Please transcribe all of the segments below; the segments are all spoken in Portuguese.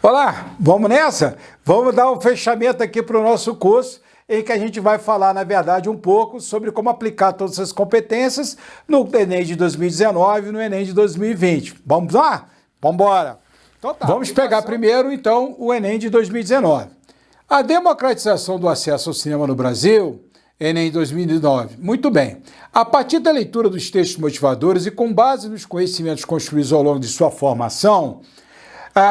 Olá, vamos nessa? Vamos dar um fechamento aqui para o nosso curso, em que a gente vai falar, na verdade, um pouco sobre como aplicar todas essas competências no Enem de 2019 e no Enem de 2020. Vamos lá? Vamos embora! Então tá, vamos pegar primeiro, então, o Enem de 2019. A democratização do acesso ao cinema no Brasil, Enem 2009. Muito bem. A partir da leitura dos textos motivadores e com base nos conhecimentos construídos ao longo de sua formação,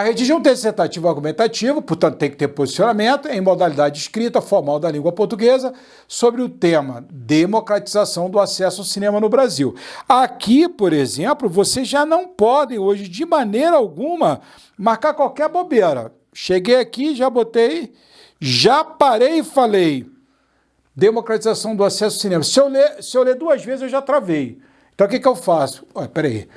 redigir um texto dissertativo argumentativo, portanto tem que ter posicionamento, em modalidade escrita formal da língua portuguesa, sobre o tema democratização do acesso ao cinema no Brasil. Aqui, por exemplo, vocês já não podem hoje, de maneira alguma, marcar qualquer bobeira. Cheguei aqui, já botei, já parei e falei democratização do acesso ao cinema. Se eu ler duas vezes, eu já travei. Então o que eu faço? Peraí,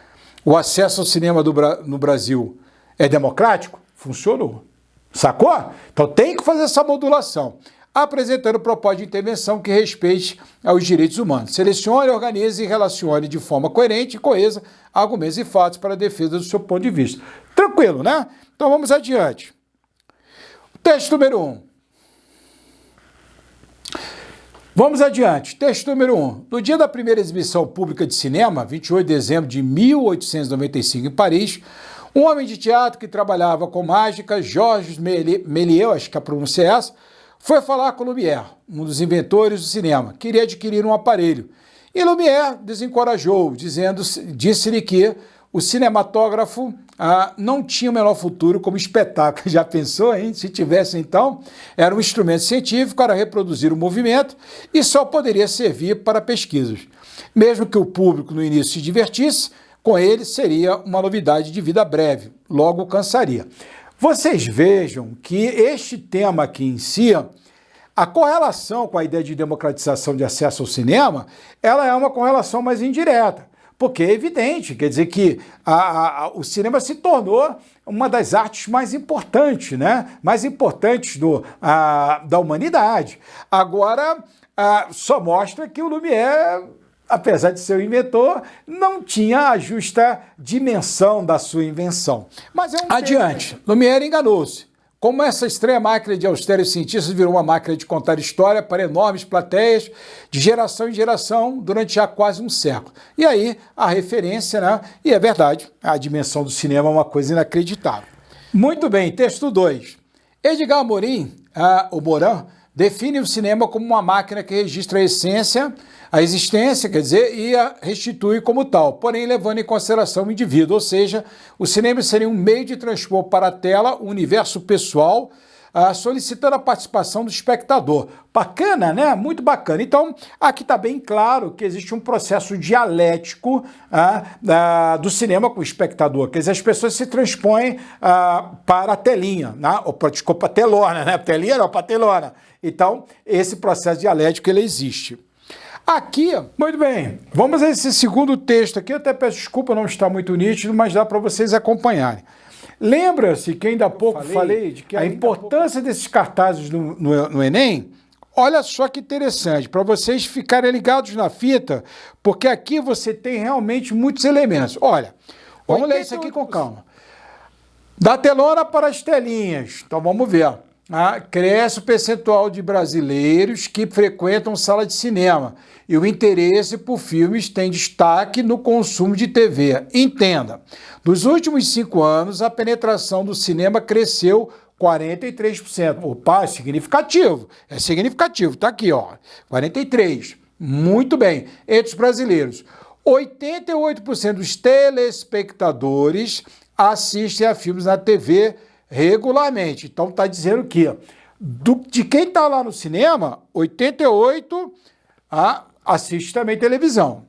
o acesso ao cinema no Brasil é democrático? Funcionou. Sacou? Então tem que fazer essa modulação. Apresentando proposta de intervenção que respeite aos direitos humanos. Selecione, organize e relacione de forma coerente e coesa argumentos e fatos para a defesa do seu ponto de vista. Tranquilo, né? Então vamos adiante. Texto número 1. Vamos adiante. Texto número 1. No dia da primeira exibição pública de cinema, 28 de dezembro de 1895, em Paris, um homem de teatro que trabalhava com mágica, Georges Méliès, acho que a pronúncia é essa, foi falar com Lumière, um dos inventores do cinema, queria adquirir um aparelho. E Lumière desencorajou, disse-lhe que o cinematógrafo não tinha o menor futuro como espetáculo. Já pensou, hein? Se tivesse, então, era um instrumento científico para reproduzir o movimento e só poderia servir para pesquisas. Mesmo que o público no início se divertisse, com ele seria uma novidade de vida breve, logo cansaria. Vocês vejam que este tema aqui em si, a correlação com a ideia de democratização de acesso ao cinema, ela é uma correlação mais indireta, porque é evidente, quer dizer que o cinema se tornou uma das artes mais importantes, né? Mais importantes da humanidade. Agora, só mostra que o Lumière, apesar de ser o inventor, não tinha a justa dimensão da sua invenção. Mas adiante, Lumière enganou-se. Como essa estranha máquina de austeros cientistas virou uma máquina de contar história para enormes plateias, de geração em geração, durante já quase um século. E aí, a referência, né? E é verdade, a dimensão do cinema é uma coisa inacreditável. Muito bem, texto 2. Edgar Morin, define o cinema como uma máquina que registra a existência, quer dizer, e a restitui como tal, porém levando em consideração o indivíduo, ou seja, o cinema seria um meio de transpor para a tela o universo pessoal, solicitando a participação do espectador. Bacana, né? Muito bacana. Então, aqui está bem claro que existe um processo dialético do cinema com o espectador, quer dizer, as pessoas se transpõem para a telinha, né? Desculpa, a telona, né? Telinha não, para a telona. Então, esse processo dialético, ele existe. Aqui, muito bem, vamos a esse segundo texto aqui, eu até peço desculpa, não está muito nítido, mas dá para vocês acompanharem. Lembra-se que ainda há pouco falei de que a importância desses cartazes no Enem? Olha só que interessante, para vocês ficarem ligados na fita, porque aqui você tem realmente muitos elementos. Olha, vamos ler isso aqui com calma. Da telona para as telinhas, então vamos ver. Cresce o percentual de brasileiros que frequentam sala de cinema e o interesse por filmes tem destaque no consumo de TV. Entenda, nos últimos 5 anos, a penetração do cinema cresceu 43%. Opa, é significativo, tá aqui, ó, 43%. Muito bem, entre os brasileiros. 88% dos telespectadores assistem a filmes na TV regularmente. Então está dizendo que de quem está lá no cinema, 88% assiste também televisão.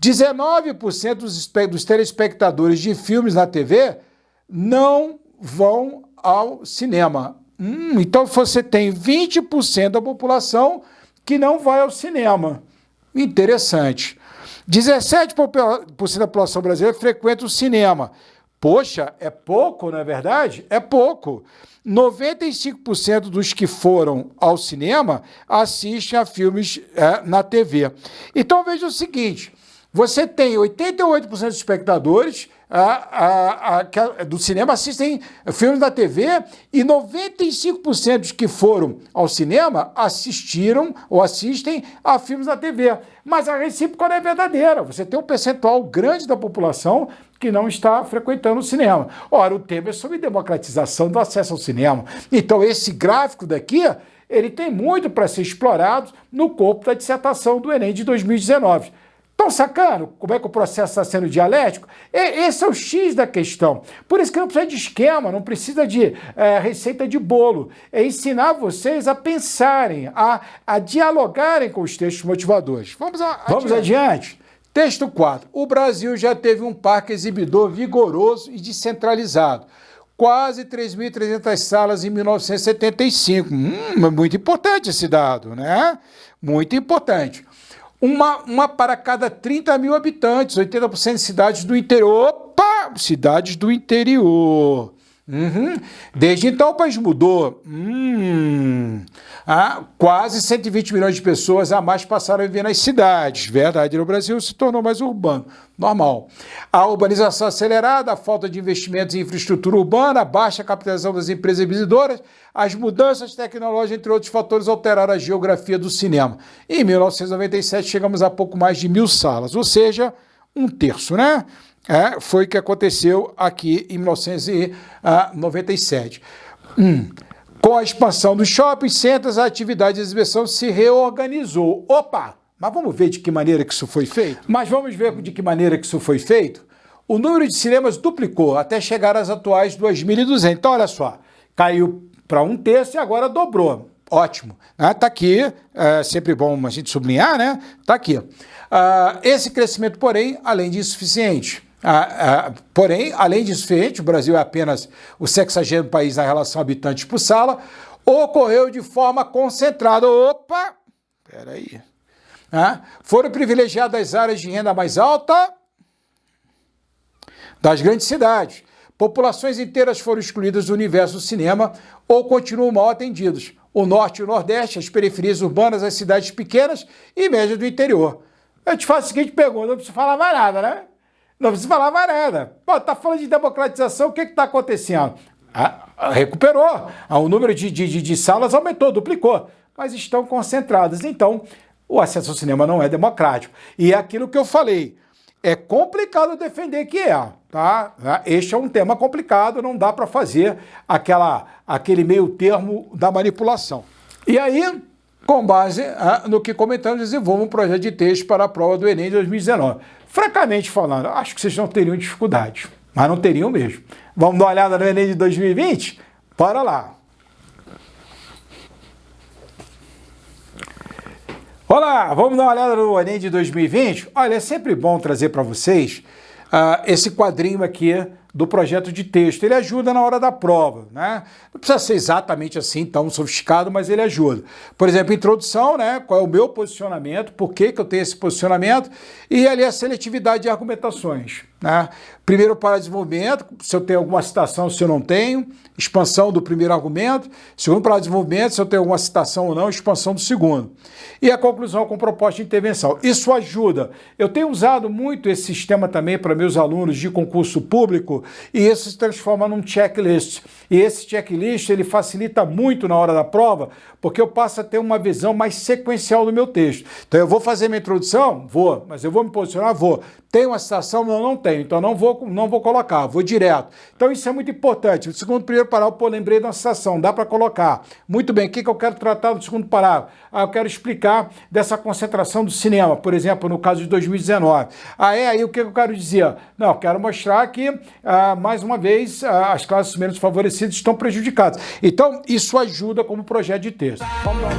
19% dos telespectadores de filmes na TV não vão ao cinema. Então você tem 20% da população que não vai ao cinema. Interessante. 17% da população brasileira frequenta o cinema. Poxa, é pouco, não é verdade? É pouco. 95% dos que foram ao cinema assistem a filmes na TV. Então veja o seguinte, você tem 88% dos espectadores do cinema assistem filmes da TV e 95% dos que foram ao cinema assistiram ou assistem a filmes da TV. Mas a recíproca não é verdadeira. Você tem um percentual grande da população que não está frequentando o cinema. Ora, o tema é sobre democratização do acesso ao cinema. Então, esse gráfico daqui, ele tem muito para ser explorado no corpo da dissertação do Enem de 2019. Estão sacando como é que o processo está sendo dialético? Esse é o X da questão. Por isso que não precisa de esquema, não precisa de receita de bolo. É ensinar vocês a pensarem, a dialogarem com os textos motivadores. Vamos adiante. Texto 4. O Brasil já teve um parque exibidor vigoroso e descentralizado. Quase 3.300 salas em 1975. Muito importante esse dado, né? Muito importante. Uma para cada 30 mil habitantes, 80% de cidades do interior. Opa! Cidades do interior. Desde então o país mudou. Quase 120 milhões de pessoas a mais passaram a viver nas cidades. Verdade, no Brasil se tornou mais urbano. Normal. A urbanização acelerada, a falta de investimentos em infraestrutura urbana, a baixa capitalização das empresas exibitoras, as mudanças tecnológicas, entre outros fatores, alteraram a geografia do cinema. Em 1997 chegamos a pouco mais de 1.000 salas, ou seja, um terço, né? Foi o que aconteceu aqui em 1997. Com a expansão dos shopping centers, a atividade de exibição se reorganizou. Opa! Mas vamos ver de que maneira que isso foi feito? O número de cinemas duplicou até chegar às atuais 2.200. Então, olha só, caiu para um terço e agora dobrou. Ótimo. Tá aqui, sempre bom a gente sublinhar, né? Tá aqui. Esse crescimento, porém, além de insuficiente. O Brasil é apenas o 60º país na relação habitantes por sala, ocorreu de forma concentrada. Opa! Peraí. Foram privilegiadas as áreas de renda mais alta das grandes cidades. Populações inteiras foram excluídas do universo do cinema ou continuam mal atendidas. O norte e o nordeste, as periferias urbanas, as cidades pequenas e médias do interior. Eu te faço a seguinte pergunta, não preciso falar mais nada, né? Não precisa falar mais nada. Pô, tá falando de democratização, o que está acontecendo? Recuperou. O número de salas aumentou, duplicou, mas estão concentradas. Então, o acesso ao cinema não é democrático. E é aquilo que eu falei. É complicado defender que tá? Este é um tema complicado, não dá para fazer aquele meio termo da manipulação. E aí, com base no que comentamos, desenvolva um projeto de texto para a prova do Enem de 2019. Francamente falando, acho que vocês não teriam dificuldade, mas não teriam mesmo. Vamos dar uma olhada no Enem de 2020? Bora lá. Olá, vamos dar uma olhada no Enem de 2020? Olha, é sempre bom trazer para vocês esse quadrinho aqui do projeto de texto. Ele ajuda na hora da prova, né? Não precisa ser exatamente assim, tão sofisticado, mas ele ajuda. Por exemplo, introdução, né? Qual é o meu posicionamento, por que eu tenho esse posicionamento, e ali a seletividade de argumentações, né? Primeiro para desenvolvimento, se eu tenho alguma citação, se eu não tenho, expansão do primeiro argumento. Segundo para desenvolvimento, se eu tenho alguma citação ou não, expansão do segundo. E a conclusão com proposta de intervenção. Isso ajuda. Eu tenho usado muito esse sistema também para meus alunos de concurso público e isso se transforma num checklist. E esse checklist, ele facilita muito na hora da prova, porque eu passo a ter uma visão mais sequencial do meu texto. Então, eu vou fazer minha introdução? Vou. Mas eu vou me posicionar? Vou. Tenho uma citação? Não tenho. Então, não vou colocar, vou direto. Então, isso é muito importante. O segundo primeiro parágrafo, lembrei de uma citação, dá para colocar. Muito bem, o que eu quero tratar do segundo parágrafo? Eu quero explicar dessa concentração do cinema, por exemplo, no caso de 2019. Aí o que eu quero dizer? Não, eu quero mostrar que, mais uma vez, as classes menos favorecidas estão prejudicadas. Então, isso ajuda como projeto de texto. Vamos lá.